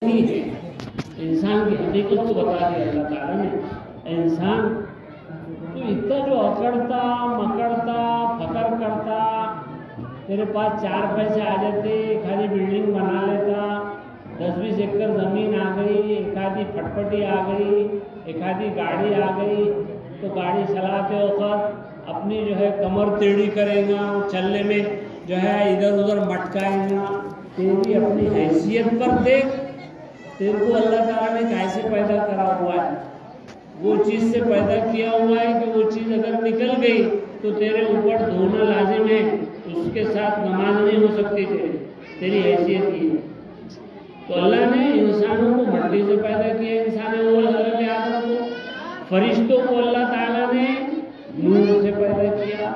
ہے انسان کی حقیقت کو بتا دیا اللہ تعالیٰ نے. انسان تو اتنا جو اکڑتا مکڑتا فکر کرتا، تیرے پاس 4 پیسے آ جاتے، ایک آدھی بلڈنگ بنا لیتا، 10-20 ایکڑ زمین آ گئی، ایک آدھی پھٹپٹی آ گئی، ایک آدھی گاڑی آ گئی، تو گاڑی چلاتے وقت اپنی جو ہے کمر ٹیڑھی کرے گا، چلنے میں جو ہے ادھر ادھر مٹکائے گا. تیری اپنی حیثیت پر دیکھ، تیرے کو اللہ تعالیٰ نے کیسے پیدا کرا ہوا ہے. وہ چیز سے پیدا کیا ہوا ہے کہ وہ چیز اگر نکل گئی تو تیرے اوپر دھونا لازم ہے، اس کے ساتھ نماز نہیں ہو سکتی تیری حیثیت کی. تو اللہ نے انسانوں کو مٹی سے پیدا کیا، انسان اول حضرت آدم کو. فرشتوں کو اللہ تعالیٰ نے نور سے پیدا کیا،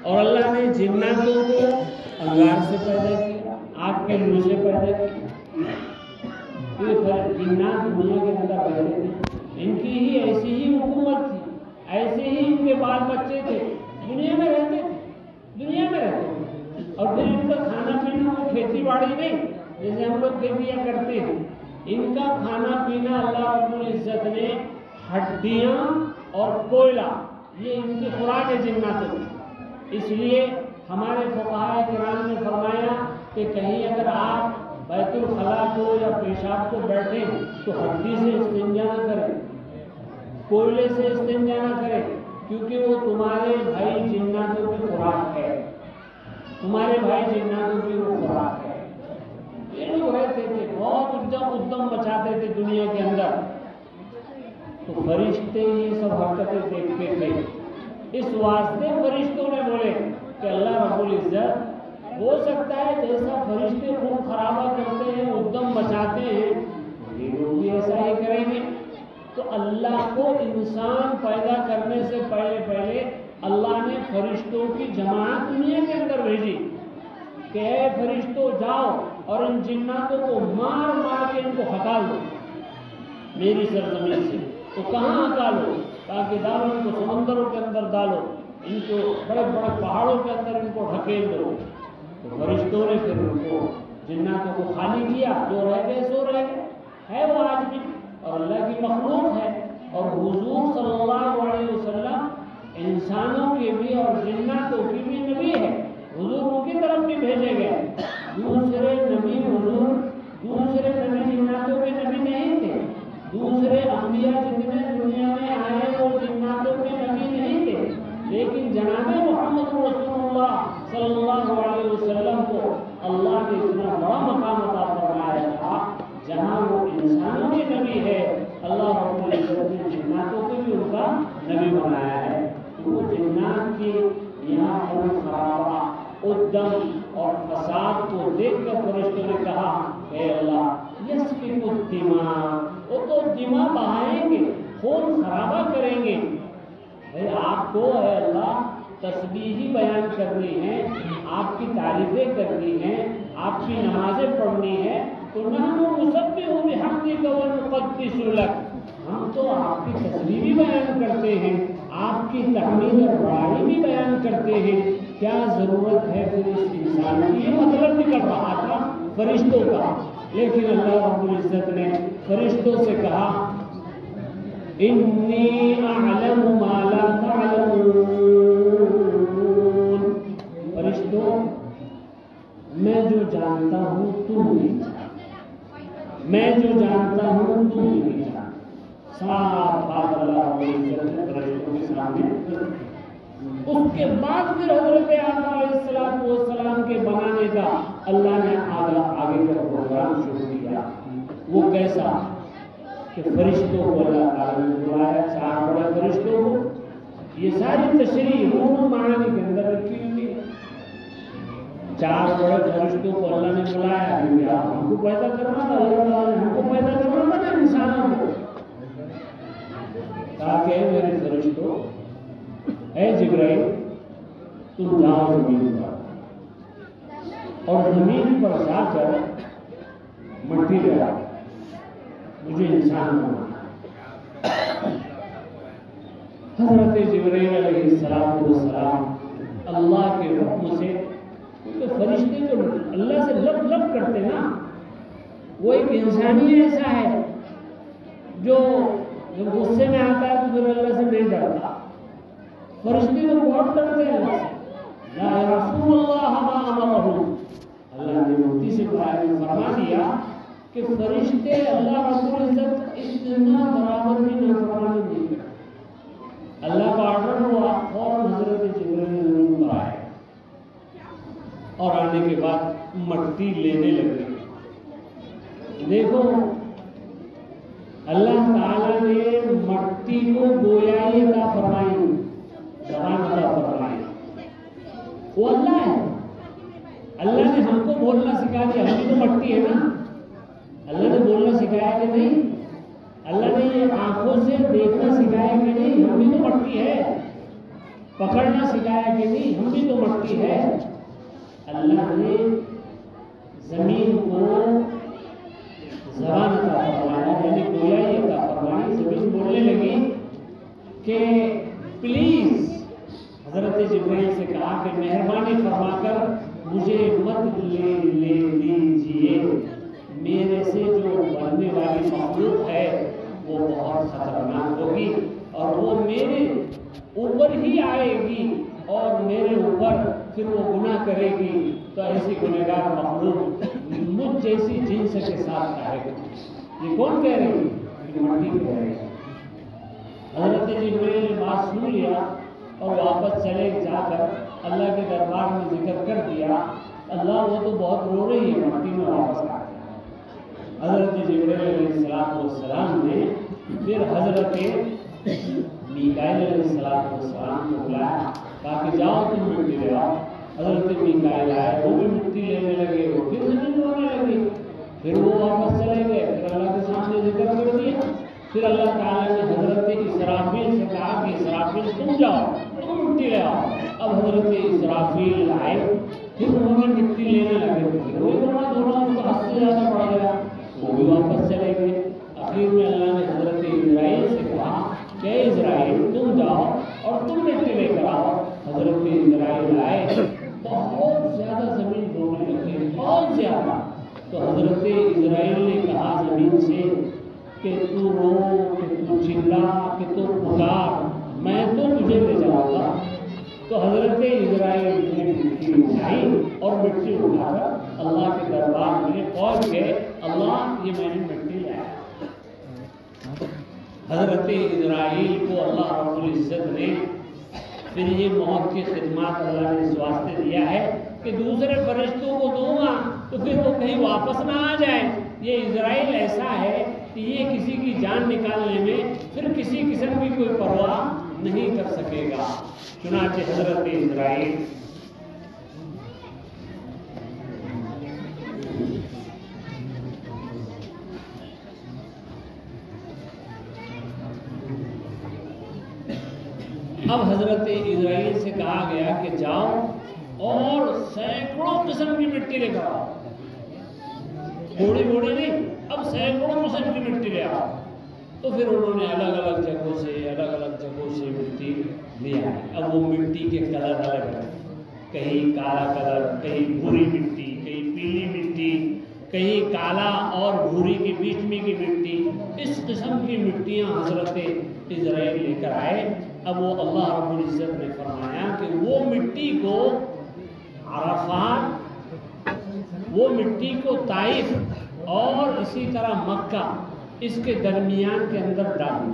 اور اللہ نے جناتوں کو انگار سے پیدا کیا، آگ کے لو سے پیدا کیا. جنات دنیا کے اندر رہتے تھے، ان کی ہی ایسی ہی حکومت تھی، ایسے ہی ان کے بال بچے تھے، دنیا میں رہتے تھے. اور پھر ان کا کھانا پینا وہ کھیتی باڑی نہیں جیسے ہم لوگ کھیتیاں کرتے ہیں. ان کا کھانا پینا اللہ رب العزت نے ہڈیاں اور کوئلہ، یہ ان کی خوراک ہے جناتوں کی. اس لیے ہمارے فقہاء کرام نے فرمایا کہ کہیں اگر آپ بیت الخلاء کو یا پیشاب کو بیٹھیں تو ہڈی سے استنجا نہ کریں، کوئلے سے استنجا نہ کریں، کیونکہ وہ تمہارے بھائی جناتوں کی خوراک ہے. تمہارے بھائی جناتوں کی وہ خوراک ہے. یہ لوگ رہتے تھے، بہت ادم مچاتے تھے دنیا کے اندر. تو فرشتے یہ سب حرکتیں دیکھتے تھے. اس واسطے فرشتوں نے بولے کہ اللہ رب العزت ہو سکتا ہے جیسا فرشتے خون خرابہ کرتے ہیں، ادم مچاتے ہیں، یہ لوگ بھی ایسا ہی کریں گے. تو اللہ کو انسان پیدا کرنے سے پہلے اللہ نے فرشتوں کی جماعت دنیا کے اندر بھیجی کہ اے فرشتوں جاؤ اور ان جناتوں کو مار مار کے ان کو ہٹا لو میری سرزمین سے. تو کہاں ہٹا لو؟ تاکہ ڈالو ان کو سمندروں کے اندر ڈالو، ان کو بڑے بڑے پہاڑوں کے اندر ان کو ڈھکیل دو. تو فرشتوں نے پھر ان کو جناتوں کو خالی کیا، جو رہ گئے سو رہ گئے. ہے وہ آج بھی اور اللہ کی مخلوق ہے. اور حضور صلی اللہ علیہ وسلم انسانوں کے بھی اور جناتوں کی بھی نبی ہے. حضور ان کی طرف بھی بھیجے گئے. دوسرے نبی جناتوں کے نبی نہیں تھے. دوسرے انبیاء جتنے دنیا میں آئے وہ جناتوں کے نبی نہیں تھے. لیکن جناب محمد رسول اللہ صلی اللہ علیہ وسلم کو اللہ نے اتنا بڑا مقام عطا فرمایا تھا جہاں وہ انسانوں کے نبی ہے. اللہ رب العزت نے جناتوں کو بھی ان کا نبی بنایا ہے. تو وہ جنات کی یہاں خون خرابہ، ادم اور فساد کو دیکھ کر فرشتوں نے کہا اے اللہ یسفک الدماء، وہ تو دماء بہائیں گے، خون خرابہ کریں گے. بھائی آپ کو اے اللہ تسبیحی بیان کرنی ہے، آپ کی تعریفیں کرنی ہیں، آپ کی نمازیں پڑھنی ہے، تو نحن نسبح بحمدک ونقدس لک، ہم تو آپ کی تسبیح بھی بیان کرتے ہیں، آپ کی تحمید اور بڑائی بھی بیان کرتے ہیں. کیا ضرورت ہے پھر اس انسان کی؟ یہ مطلب نکل رہا تھا فرشتوں کا. لیکن اللہ رب العزت نے فرشتوں سے کہا انی اعلم ما لا تعلمون، فرشتوں میں جو جانتا ہوں تم نہیں جانتے، میں جو جانتا ہوں تم نہیں جانتے. صاف بات اللہ رب العزت نے فرشتوں کے سامنے. اس کے بعد پھر حضرت آدم علیہ السلام کے بنانے کا اللہ نے آگے کا پروگرام شروع کیا. وہ کیسا کہ فرشتوں کو اللہ تعالیٰ نے بلایا، 4 بڑے فرشتوں کو. یہ ساری تشریح روح المعانی کے اندر رکھی ہوئی ہے. 4 بڑے فرشتوں کو اللہ نے بلایا کیونکہ آپ ہم کو پیدا کرنا تھا، اللہ تعالیٰ نے ہم کو پیدا کرنا تھا انسانوں کو. تاکہ میرے فرشتوں، اے جبرائیل تم جاؤ زمین پر اور زمین پر جا کر مٹی لے آؤ، مجھے انسان بنا. حضرت جبرائیل علیہ السلام اللہ کے حکم سے، کیونکہ فرشتے جو اللہ سے لب لب کرتے نا، وہ ایک انسانی ایسا ہے جو جب غصے میں آتا ہے تو پھر اللہ سے نہیں ڈرتا. فرشتے تو بہت ڈرتے ہیں اللہ سے. لا رسول اللہ ما امرهم. اللہ نے مفتی سے فرما دیا کہ فرشتے اللہ رب العزت اتنا برابر بھی نافرمانی نہیں کرتے. اللہ کا آرڈر ہوا فوراً حضرت جبرائیل پر آئے اور آنے کے بعد مٹی لینے لگے. دیکھو اللہ تعالیٰ نے مٹی کو گویائی عطا فرمائی، زبان عطا فرمائی. وہ اللہ ہے. اللہ نے ہم کو بولنا سکھا دیا. ہم تو مٹی ہے نا. اللہ نے بولنا سکھایا کہ نہیں؟ اللہ نے یہ آنکھوں سے دیکھنا سکھایا کہ نہیں؟ ہم بھی تو مٹی ہے. پکڑنا سکھایا کہ نہیں؟ ہم بھی تو مٹی ہے. اللہ نے زمین کو زبان عطا فرمایا، یعنی گویائی عطا فرمائی. زمین بولنے لگی کہ پلیز، حضرت جبرائیل سے کہا کہ مہربانی فرما کر مجھے مت لے لیجیے. میرے سے جو بننے والی مخلوق ہے وہ بہت خطرناک ہوگی اور وہ میرے اوپر ہی آئے گی اور میرے اوپر پھر وہ گناہ کرے گی تو ایسی گنہگار مخلوق مجھ جیسی جنس کے ساتھ آئے گی. یہ کون کہہ رہی ہے؟ مٹی کہہ رہی ہے. حضرت جبرائیل نے بات سن لیا اور واپس چلے جا کر اللہ کے دربار میں ذکر کر دیا. اللہ وہ تو بہت رو رہی ہے، مٹی میں واپس آ گیا. حضرت جبرائیل علیہ السلام نے پھر حضرت میکائیل علیہ السلام کو بلایا، کہا کہ جاؤ تم مٹی لے آؤ. حضرت میکائیل آئے، وہ بھی مٹی لینے لگے. وہ پھر زمین رونے لگی. پھر وہ واپس چلے گئے. پھر اللہ کے سامنے ذکر کر دیا. پھر اللہ تعالیٰ نے حضرت اسرافیل سے کہا کہ اسرافیل تم جاؤ، تم مٹی لے آؤ. اب حضرت اسرافیل آئے. پھر انہوں نے مٹی لینے لگے. پھر وہی رونا دھونا ان کو حد سے زیادہ پڑ گیا. وہ بھی واپس چلے گئے. آخر میں اللہ نے حضرت اسرائیل سے کہا کہ اسرائیل تم جاؤ اور تم مٹی لے کر آؤ. حضرت اسرائیل آئے. بہت زیادہ زمین رونے لگی، بہت زیادہ. تو حضرت اسرائیل نے کہا زمین سے کہ تو رو، کہ تو چلا، کہ تو پکار، میں تو تجھے لے جاؤں گا. تو حضرت اسرائیل نے مٹی اٹھائی اور مٹی اٹھا کر اللہ کے دربار میں پہنچ گئے. اللہ یہ میں نے مٹی لایا. حضرت اسرائیل کو اللہ رب العزت نے پھر یہ موت کی خدمات اللہ نے اس واسطے دیا ہے کہ دوسرے فرشتوں کو دوں گا تو پھر وہ کہیں واپس نہ آ جائے. یہ اسرائیل ایسا ہے کہ یہ کسی کی جان نکالنے میں پھر کسی قسم کی کوئی پرواہ نہیں کر سکے گا. چنانچہ حضرت اسرائیل اب حضرت اسرائیل سے کہا گیا کہ جاؤ اور سینکڑوں قسم کی مٹی لے کر آؤ. تھوڑی تھوڑی نہیں، اب سینکڑوں قسم کی مٹی لے آؤ. تو پھر انہوں نے الگ الگ جگہوں سے مٹی لے آئی. اب وہ مٹی کے کلر الگ ہیں، کہیں کالا کلر، کہیں بھوری مٹی، کہیں پیلی مٹی، کہیں کالا اور بھوری کے بیچ میں کی مٹی. اس قسم کی مٹیاں حضرت اسرائیل لے کر آئے. اب وہ اللہ رب العزت نے فرمایا کہ وہ مٹی کو عرفات، وہ مٹی کو طائف اور اسی طرح مکہ، اس کے درمیان کے اندر ڈال.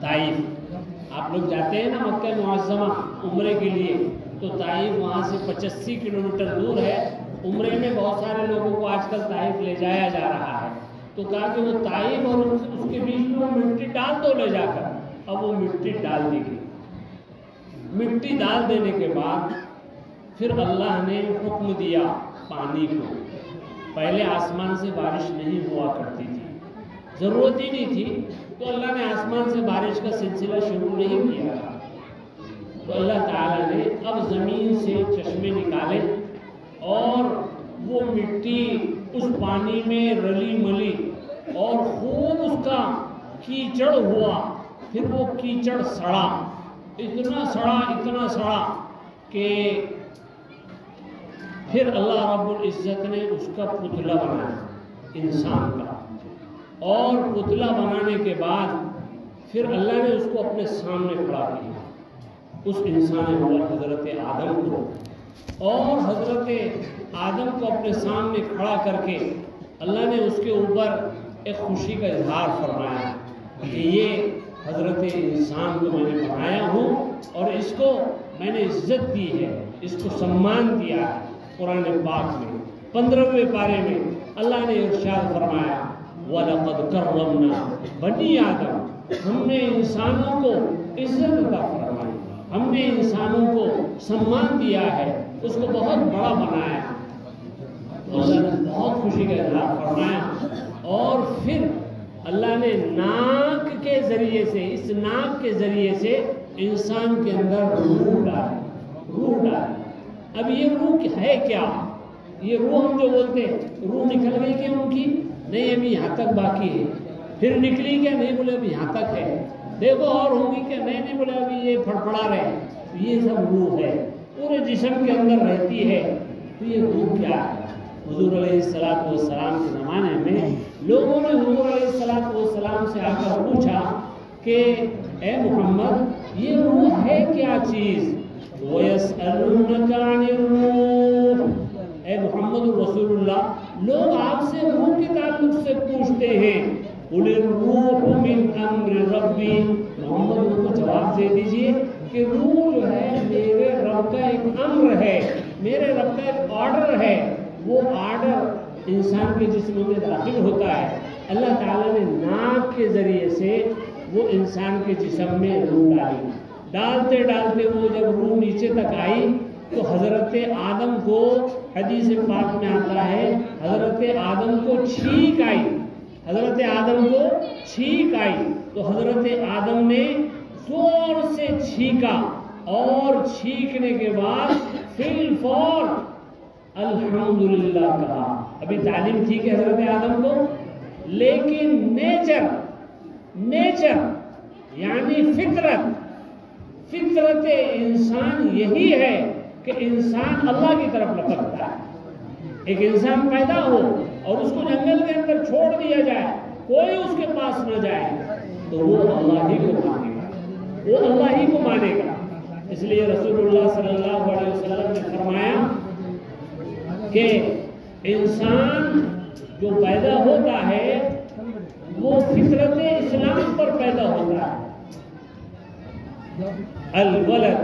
طائف آپ لوگ جاتے ہیں نا مکہ معظمہ عمرے کے لیے، تو طائف وہاں سے 85 کلومیٹر دور ہے. عمرے میں بہت سارے لوگوں کو آج کل طائف لے جایا جا رہا ہے. تو کہا کہ وہ طائف اور اس کے بیچ میں وہ مٹی ڈال دو لے جا کر. اب وہ مٹی ڈال دی گئی. مٹی ڈال دینے کے بعد پھر اللہ نے حکم دیا پانی کو. پہلے آسمان سے بارش نہیں ہوا کرتی تھی، ضرورت ہی نہیں تھی، تو اللہ نے آسمان سے بارش کا سلسلہ شروع نہیں کیا. تو اللہ تعالیٰ نے اب زمین سے چشمے نکالے اور وہ مٹی اس پانی میں رلی ملی اور خوب اس کا کیچڑ ہوا. پھر وہ کیچڑ سڑا، اتنا سڑا کہ پھر اللہ رب العزت نے اس کا پتلا بنایا. انسان کا، اور پتلا بنانے کے بعد پھر اللہ نے اس کو اپنے سامنے کھڑا کیا، اس انسان حضرت آدم کو، اور حضرت آدم کو اپنے سامنے کھڑا کر کے اللہ نے اس کے اوپر ایک خوشی کا اظہار فرمایا کہ یہ حضرت انسان کو میں نے بنایا ہوں اور اس کو میں نے عزت دی ہے، اس کو سمان دیا ہے۔ قرآن پاک میں 15ویں پارے میں اللہ نے ارشاد فرمایا وَلَقَدْ كَرَّمْنَا بَنِي آدم، ہم نے انسانوں کو عزت عطا فرمائی، ہم نے انسانوں کو سمان دیا ہے، اس کو بہت بڑا بنایا، اللہ نے بہت خوشی کا اظہار فرمایا۔ اور پھر اللہ نے ناک کے ذریعے سے، اس ناک کے ذریعے سے انسان کے اندر روح ڈالی۔ اب یہ روح ہے کیا؟ یہ روح ہم جو بولتے ہیں روح نکل گئی کیا ان کی؟ نہیں، ابھی یہاں تک باقی ہے۔ پھر نکلی کیا؟ نہیں بولے ابھی یہاں تک ہے۔ دیکھو اور ہوگی کیا؟ نہیں بولے ابھی یہ پھڑپڑا رہے۔ یہ سب روح ہے، پورے جسم کے اندر رہتی ہے۔ تو یہ روح کیا ہے؟ حضور علیہ السلام کے زمانے میں لوگوں نے حضور علیہ السلام سے آ کر پوچھا کہ اے محمد یہ روح ہے کیا چیز؟ وَيَسْأَلُونَكَ عَنِ الرُّوحِ، اے محمد رسول اللہ لوگ آپ سے روح کے تعلق سے پوچھتے ہیں۔ قُلِ الرُّوحُ مِنْ أَمْرِ رَبِّي، محمد ان کو جواب دے دیجئے کہ روح جو ہے میرے رب کا ایک امر ہے، میرے رب کا ایک آرڈر ہے۔ وہ آرڈر انسان کے جسم میں داخل ہوتا ہے۔ اللہ تعالیٰ نے ناک کے ذریعے سے وہ انسان کے جسم میں روح ڈالی، ڈالتے ڈالتے وہ جب روح نیچے تک آئی تو حضرت آدم کو، حدیث پاک میں آتا ہے حضرت آدم کو چھینک آئی، حضرت آدم کو چھینک آئی تو حضرت آدم نے زور سے چھینکا، اور چھینکنے کے بعد فی الفور الحمدللہ کہا۔ ابھی تعلیم تھی کہ حضرت آدم کو، لیکن نیچر یعنی فطرت انسان یہی ہے کہ انسان اللہ کی طرف لپکتا ہے۔ ایک انسان پیدا ہو اور اس کو جنگل کے اندر چھوڑ دیا جائے، کوئی اس کے پاس نہ جائے، تو وہ اللہ ہی کو مانے گا، وہ اللہ ہی کو مانے گا۔ اس لیے رسول اللہ صلی اللہ علیہ وسلم نے فرمایا کہ انسان جو پیدا ہوتا ہے وہ فطرت اسلام پر پیدا ہوتا ہے۔ الولد،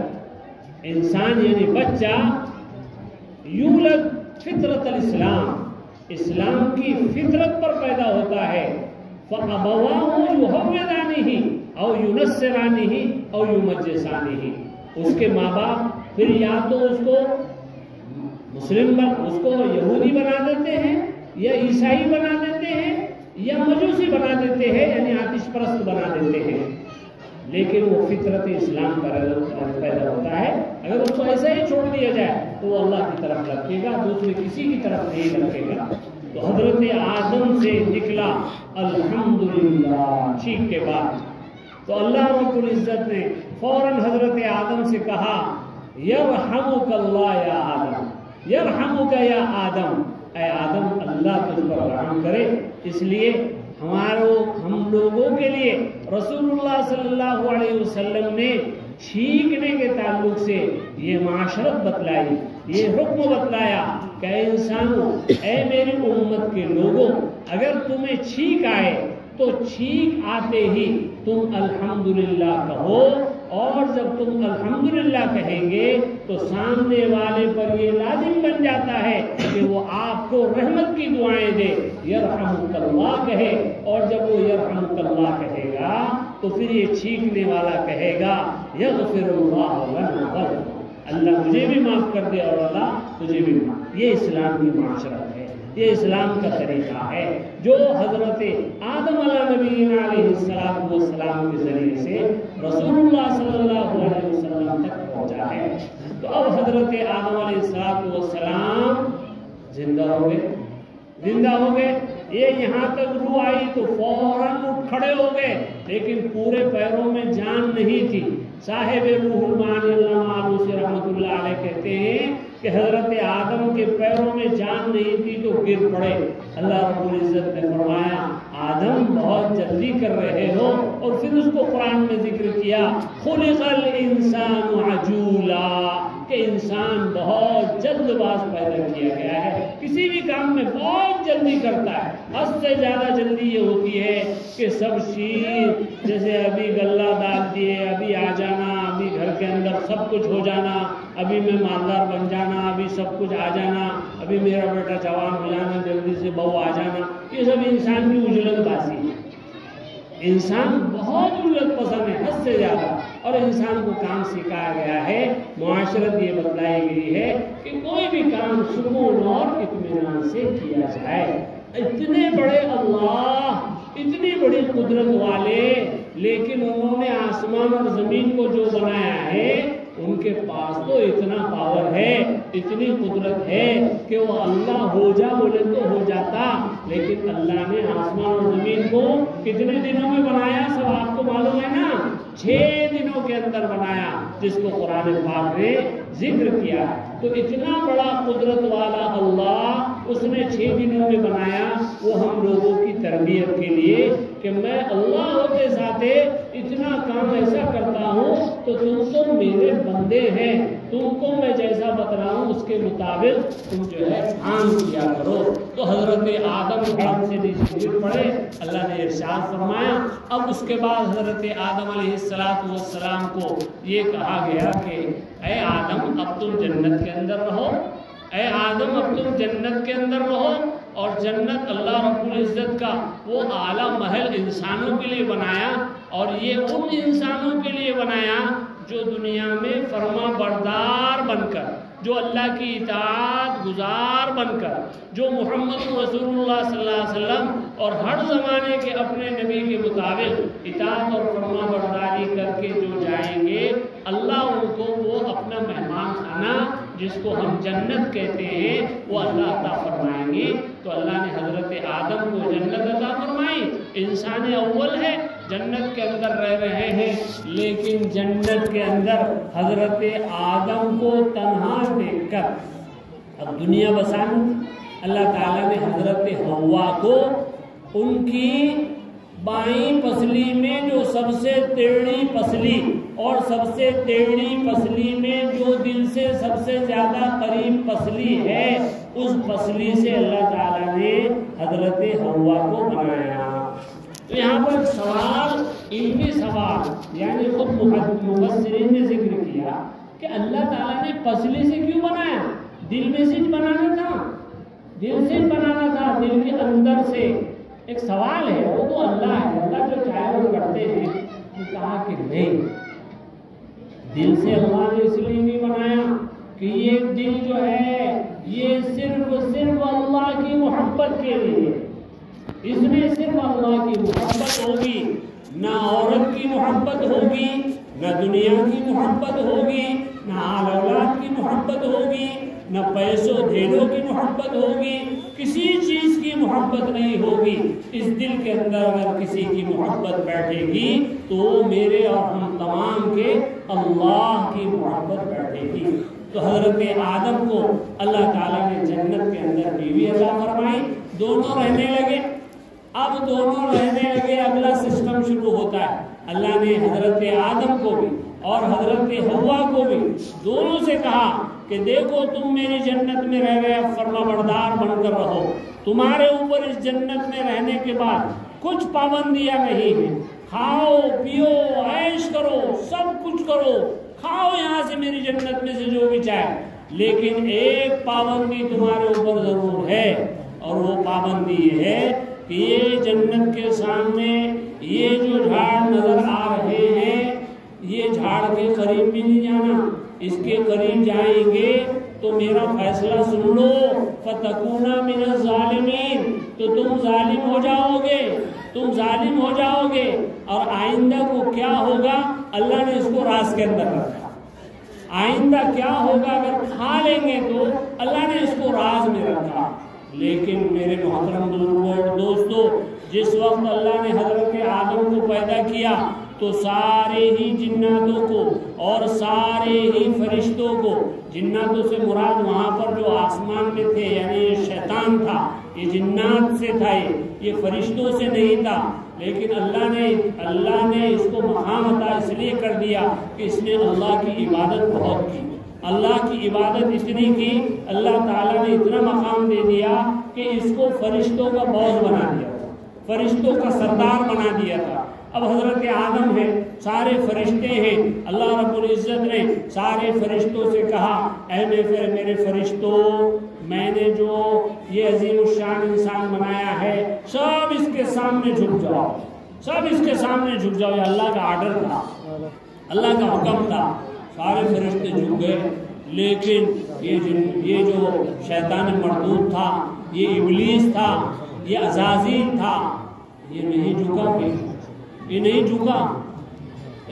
انسان یعنی بچہ، یولد فطرت الاسلام، اسلام کی فطرت پر پیدا ہوتا ہے۔ فَأَبَوَاهُ يُهَوِّدَانِهِ أَوْ يُنَصِّرَانِهِ أَوْ يُمَجِّسَانِهِ، اس کے ماں باپ پھر یا تو اس کو اس کو یہودی بنا دیتے ہیں، یا عیسائی بنا دیتے ہیں، یا مجوسی بنا دیتے ہیں، یعنی آتش پرست بنا دیتے ہیں، لیکن وہ فطرت اسلام پر پیدا ہوتا ہے۔ اگر اس کو ایسا ہی چھوڑ دیا جائے تو وہ اللہ کی طرف لپکے گا، دوسرے کسی کی طرف نہیں لپکے گا۔ تو حضرت آدم سے نکلا الحمدللہ چھینک کے بعد، تو اللہ رب العزت نے فوراً حضرت آدم سے کہا یرحمک اللہ یا آدم، یرحمک یا آدم، اے آدم اللہ تجھ پر رحم کرے۔ اس لیے ہم لوگوں کے لیے رسول اللہ صلی اللہ علیہ وسلم نے چھینکنے کے تعلق سے یہ معاشرت بتلائی، یہ حکم بتلایا کہ اے انسانوں، اے میری امت کے لوگوں، اگر تمہیں چھینک آئے تو چھینک آتے ہی تم الحمدللہ کہو، اور جب تم الحمدللہ کہیں گے تو سامنے والے پر یہ لازم بن جاتا ہے کہ وہ آپ کو رحمت کی دعائیں دے، یرحمک اللہ کہے، اور جب وہ یرحمک اللہ کہے گا تو پھر یہ چھینکنے والا کہے گا یغفر اللہ لنا، اللہ مجھے بھی معاف کر دے اور اللہ تجھے بھی معاف۔ یہ اسلام کی معاشرت ہے، یہ اسلام کا طریقہ ہے جو حضرت آدم علیہ نبینا علیہ السلام کے ذریعے سے رسول اللہ صلی اللہ علیہ وسلم تک پہنچا ہے۔ تو اب حضرت آدم علیہ السلام زندہ ہو گئے، یہ یہاں تک روح آئی تو فوراً اٹھ کھڑے ہو گئے، لیکن پورے پیروں میں جان نہیں تھی۔ صاحب روح المعانی علامہ آلوسی رحمۃ اللہ علیہ کہتے ہیں کہ حضرت آدم کے پیروں میں جان نہیں تھی تو گر پڑے. اللہ رب العزت نے فرمایا آدم بہت جلدی کر رہے ہو، اور پھر اس کو قرآن میں ذکر کیا خلق الانسان عجولا، کہ انسان بہت جلد باز پیدا کیا گیا ہے، کسی بھی کام میں بہت جلدی کرتا ہے. حد سے زیادہ جلدی یہ ہوتی ہے کہ سب چیز جیسے ابھی غلہ ڈال دیے، ابھی آ جانا، ابھی گھر کے اندر سب کچھ ہو جانا، ابھی میں مالدار بن جانا، ابھی سب کچھ آ جانا، ابھی میرا بیٹا جوان ہو جانا، جلدی سے بہو آ جانا، یہ سب انسان کی اجلت بازی ہے. انسان بہت اجلت پسند ہے حد سے زیادہ، اور انسان کو کام سکھایا گیا ہے، معاشرت یہ بتلائی گئی ہے کہ کوئی بھی کام سکون اور اطمینان سے کیا جائے. اتنے بڑے اللہ، اتنی بڑی قدرت والے، لیکن انہوں نے آسمان اور زمین کو جو بنایا ہے ان کے پاس تو اتنا پاور ہے، اتنی قدرت ہے کہ وہ اللہ ہو جا بولے تو ہو جاتا. لیکن اللہ نے آسمان اور زمین کو کتنے دنوں میں بنایا؟ سب آپ کو معلوم ہے نا، 6 دنوں کے اندر بنایا، جس کو قرآن پاک نے ذکر کیا. تو اتنا بڑا قدرت والا اللہ اس نے 6 دنوں میں بنایا، وہ ہم لوگوں کی تربیت کے لیے کہ میں اللہ ہوتے ساتھے اتنا کام ایسا کرتا ہوں تو تم تو میرے بندے ہیں، تم کو میں جیسا بتلاؤں اس کے مطابق تم جو ہے کام کیا کرو. تو حضرت آدم قرآن سے نیچے گر پڑے. اللہ نے ارشاد فرمایا. اب اس کے بعد حضرت آدم علیہ السلام کو یہ کہا گیا کہ اے آدم اب تم جنت کے اندر رہو، اے آدم اب تم جنت کے اندر رہو. اور جنت اللہ رب العزت کا وہ اعلیٰ محل انسانوں کے لیے بنایا، اور یہ ان انسانوں کے لیے بنایا جو دنیا میں فرما بردار بن کر، جو اللہ کی اطاعت گزار بن کر، جو محمد رسول اللہ صلی اللہ علیہ وسلم اور ہر زمانے کے اپنے نبی کے مطابق اطاعت اور فرما برداری کر کے جو جائیں گے، اللہ ان کو وہ اپنا مہمان خانہ جس کو ہم جنت کہتے ہیں وہ اللہ عطا فرمائیں گے. تو اللہ نے حضرت آدم کو جنت عطا فرمائی. انسان اول ہے، جنت کے اندر رہ رہے ہیں، لیکن جنت کے اندر حضرت آدم کو تنہا دیکھ کر اب دنیا بسانی اللہ تعالیٰ نے حضرت حوا کو ان کی بائیں پسلی میں جو سب سے ٹیڑھی پسلی اور سب سے ٹیڑھی پسلی میں جو دل سے سب سے زیادہ قریب پسلی ہے، اس پسلی سے اللہ تعالیٰ نے حضرت حوا کو بنایا. تو یہاں پر سوال، علمی سوال، یعنی خود مفسرین نے ذکر کیا کہ اللہ تعالیٰ نے پسلی سے کیوں بنایا؟ دل میں سے بنانا تھا، دل سے بنانا تھا، دل کے اندر سے. ایک سوال ہے، وہ تو اللہ ہے، اللہ جو چاہے وہ کرتے ہیں. وہ کہا کہ نہیں، دل سے اللہ نے اس لیے نہیں بنایا کہ یہ دل جو ہے یہ صرف اللہ کی محبت کے لیے، اس میں صرف اللہ کی محبت ہوگی، نہ عورت کی محبت ہوگی، نہ دنیا کی محبت ہوگی، نہ آل اولاد کی محبت ہوگی، نہ پیسوں دھیلوں کی محبت ہوگی، کسی چیز کی محبت نہیں ہوگی. اس دل کے اندر اگر کسی کی محبت بیٹھے گی تو میرے اور ہم تمام کے اللہ کی محبت بیٹھے گی. تو حضرت آدم کو اللہ تعالیٰ نے جنت کے اندر بیوی عطا فرمائی، دونوں رہنے لگے. اب دونوں رہنے لگے، اگلا سسٹم شروع ہوتا ہے. اللہ نے حضرت آدم کو بھی اور حضرت حوا کو بھی دونوں سے کہا کہ دیکھو تم میری جنت میں رہ گئے، فرما بردار بن کر رہو. تمہارے اوپر اس جنت میں رہنے کے بعد کچھ پابندیاں نہیں ہیں، کھاؤ پیو عیش کرو، سب کچھ کرو، کھاؤ یہاں سے میری جنت میں سے جو بھی چاہے. لیکن ایک پابندی تمہارے اوپر ضرور ہے، اور وہ پابندی یہ ہے کہ یہ جنت کے سامنے یہ جو جھاڑ نظر آ رہے ہیں، یہ جھاڑ کے قریب بھی نہیں جانا. اس کے قریب جائیں گے تو میرا فیصلہ سن لو، فَتَكُونَ مِنَ الظَّالِمِينَ، تو تم ظالم ہو جاؤ گے، تم ظالم ہو جاؤ گے. اور آئندہ کو کیا ہوگا اللہ نے اس کو راز کے اندر رکھا. آئندہ کیا ہوگا اگر کھا لیں گے تو اللہ نے اس کو راز میں رکھا. لیکن میرے محترم دوستو، جس وقت اللہ نے حضرت آدم کو پیدا کیا تو سارے ہی جناتوں کو اور سارے ہی فرشتوں کو، جناتوں سے مراد وہاں پر جو آسمان میں تھے یعنی یہ شیطان تھا، یہ جنات سے تھا، یہ فرشتوں سے نہیں تھا، لیکن اللہ نے اس کو مقام عطا اس لیے کر دیا کہ اس نے اللہ کی عبادت بہت کی، اللہ کی عبادت اتنی کی، اللہ تعالیٰ نے اتنا مقام دے دیا کہ اس کو فرشتوں کا باس بنا دیا، فرشتوں کا سردار بنا دیا تھا۔ اب حضرت آدم ہے، سارے فرشتے ہیں، اللہ رب العزت نے سارے فرشتوں سے کہا اے میرے فرشتوں، میں نے جو یہ عظیم الشان انسان بنایا ہے سب اس کے سامنے جھک جاؤ، سب اس کے سامنے جھک جاؤ۔ یہ اللہ کا آرڈر تھا، اللہ کا حکم تھا، سارے فرشتے جھک گئے، لیکن یہ جو شیطان مردود تھا، یہ ابلیس تھا، یہ عزازیل تھا، یہ نہیں جھکا، یہ نہیں جھکا۔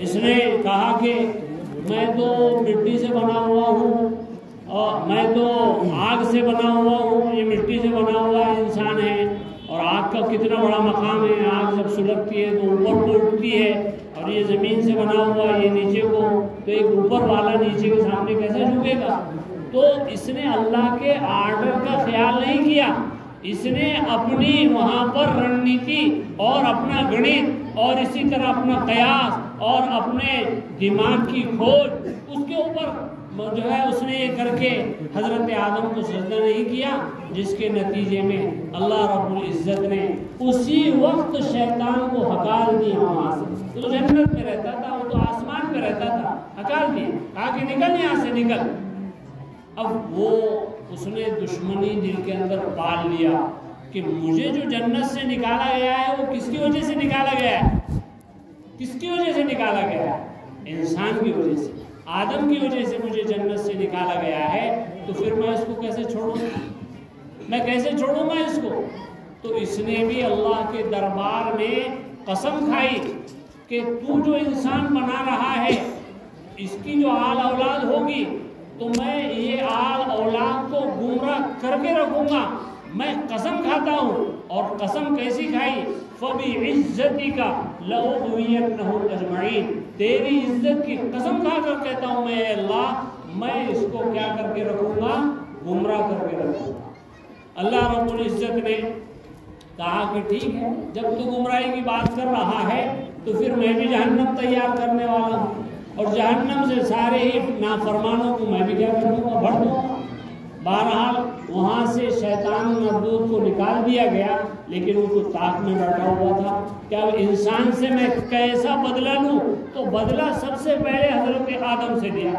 اس نے کہا کہ میں تو مٹی سے بنا ہوا ہوں اور میں تو آگ سے بنا ہوا ہوں، یہ مٹی سے بنا ہوا انسان ہے، اور آگ کا کتنا بڑا مقام ہے، آگ جب سلگتی ہے تو اوپر کو اٹھتی ہے، اور یہ زمین سے بنا ہوا ہے، یہ نیچے کو، تو ایک اوپر والا نیچے کے سامنے کیسے جھکے گا؟ تو اس نے اللہ کے آرڈر کا خیال نہیں کیا، اس نے اپنی وہاں پر رننیتی اور اپنا گنت اور اسی طرح اپنا قیاس اور اپنے دماغ کی کھوج اس کے اوپر جو ہے اس نے یہ کر کے حضرت آدم کو سجدہ نہیں کیا، جس کے نتیجے میں اللہ رب العزت نے اسی وقت شیطان کو ہکال دیا وہاں سے۔ تو جنت میں رہتا تھا، وہ تو آسمان میں رہتا تھا، ہکال دیا، کہا کہ نکل یہاں سے نکل۔ اب اس نے دشمنی دل کے اندر پال لیا کہ مجھے جو جنت سے نکالا گیا ہے وہ کس کی وجہ سے نکالا گیا ہے؟ کس کی وجہ سے نکالا گیا ہے؟ انسان کی وجہ سے، آدم کی وجہ سے مجھے جنت سے نکالا گیا ہے، تو پھر میں اس کو کیسے چھوڑوں گا؟ میں کیسے چھوڑوں گا اس کو؟ تو اس نے بھی اللہ کے دربار میں قسم کھائی کہ تو جو انسان بنا رہا ہے اس کی جو آل اولاد ہوگی تو میں یہ آل اولاد کو گمراہ کر کے رکھوں گا، میں قسم کھاتا ہوں۔ اور قسم کیسی کھائی؟ فَبِعِزَّتِكَ لَأُغْوِيَنَّهُمْ أَجْمَعِينَ، تیری عزت کی قسم کھا کر کہتا ہوں میں، اے اللہ میں اس کو کیا کر کے رکھوں گا؟ گمراہ کر کے رکھوں گا۔ اللہ رب العزت نے کہا کہ ٹھیک ہے، جب تو گمراہی کی بات کر رہا ہے تو پھر میں بھی جہنم تیار کرنے والا ہوں، اور جہنم سے سارے ہی نافرمانوں کو میں بھی کیا کروں گا؟ بھر دوں گا۔ بہرحال وہاں سے شیطان مردود کو نکال دیا گیا، لیکن وہ تو طاق میں بیٹھا ہوا تھا کہ اب انسان سے میں کیسا بدلہ لوں؟ تو بدلہ سب سے پہلے حضرت آدم سے لیا،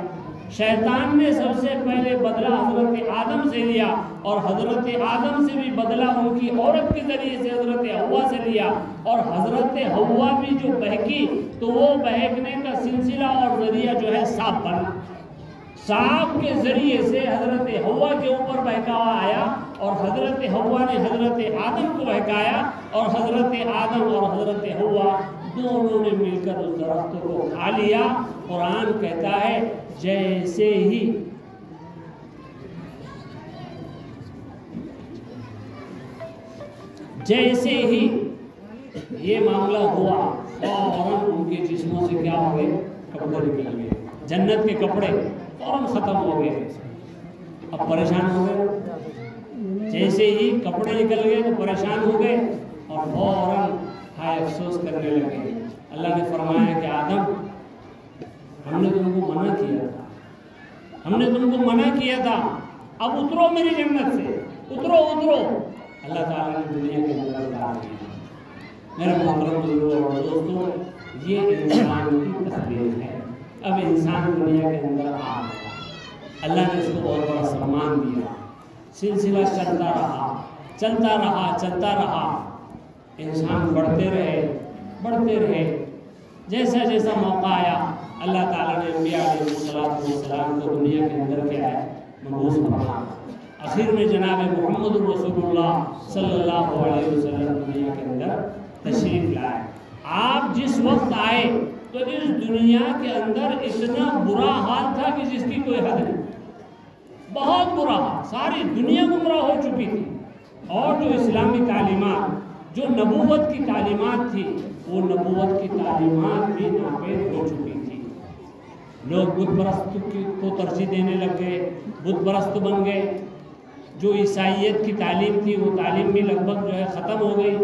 شیطان نے سب سے پہلے بدلہ حضرت آدم سے لیا، اور حضرت آدم سے بھی بدلہ ان کی عورت کے ذریعے سے حضرت حوا سے لیا، اور حضرت حوا بھی جو بہکی تو وہ بہکنے کا سلسلہ اور ذریعہ جو ہے سانپ بنا، سانپ کے ذریعے سے حضرت حوا کے اوپر بہکاوا آیا، اور حضرت حوا نے حضرت آدم کو بہکایا، اور حضرت آدم اور حضرت حوا دونوں نے مل کر اس درخت کو کھا لیا۔ قرآن کہتا ہے جیسے ہی یہ معاملہ ہوا فوراً ان کے جسموں سے کیا ہو گئے؟ کپڑے نکل گئے، جنت کے کپڑے فوراً ختم ہو گئے، اب پریشان ہو گئے، جیسے ہی کپڑے نکل گئے تو پریشان ہو گئے اور فوراً ہائے افسوس کرنے لگے۔ اللہ نے فرمایا کہ آدم ہم نے تم کو منع کیا تھا، ہم نے تم کو منع کیا تھا، اب اترو میری جنت سے، اترو اترو۔ اللہ تعالیٰ نے دنیا کے اندر اتار دیا۔ میرے محترم بزرگوں اور دوستوں، یہ انسان کی تصویر ہے۔ اب انسان دنیا کے اندر آ گیا، اللہ نے اس کو بہت بڑا سامان دیا، سلسلہ چلتا رہا چلتا رہا چلتا رہا، انسان بڑھتے رہے، جیسا جیسا موقع آیا اللہ تعالیٰ نے انبیاء علیہ السلام کو دنیا کے اندر کیا ہے؟ مبعوث فرمایا۔ آخر میں جناب محمد رسول اللہ صلی اللہ علیہ وسلم دنیا کے اندر تشریف لائے۔ آپ جس وقت آئے تو اس دنیا کے اندر اتنا برا حال تھا کہ جس کی کوئی حد نہیں، بہت برا حال، ساری دنیا گمراہ ہو چکی تھی، اور جو اسلامی تعلیمات جو نبوت کی تعلیمات تھی وہ نبوت کی تعلیمات بھی ناپید ہو چکی تھی. لوگ بت پرست کو ترجیح دینے لگ گئے، بت پرست بن گئے. جو عیسائیت کی تعلیم تھی وہ تعلیم بھی لگ بھگ جو ہے ختم ہو گئی.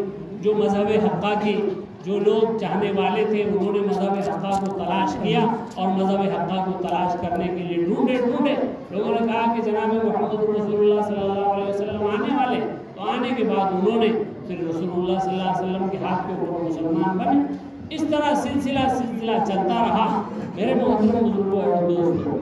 جو مذہب حقہ کی جو لوگ چاہنے والے تھے انہوں نے مذہب حقہ کو تلاش کیا اور مذہب حقہ کو تلاش کرنے کے لیے ڈھونڈے. لوگوں نے کہا کہ جناب محمد رسول اللہ صلی اللہ علیہ وسلم آنے والے، تو آنے کے بعد انہوں نے پھر رسول اللہ صلی اللہ علیہ وسلم کے ہاتھ کے اوپر مسلمان بنے. اس طرح سلسلہ چلتا رہا. میرے محترم بزرگوں اور دوستوں،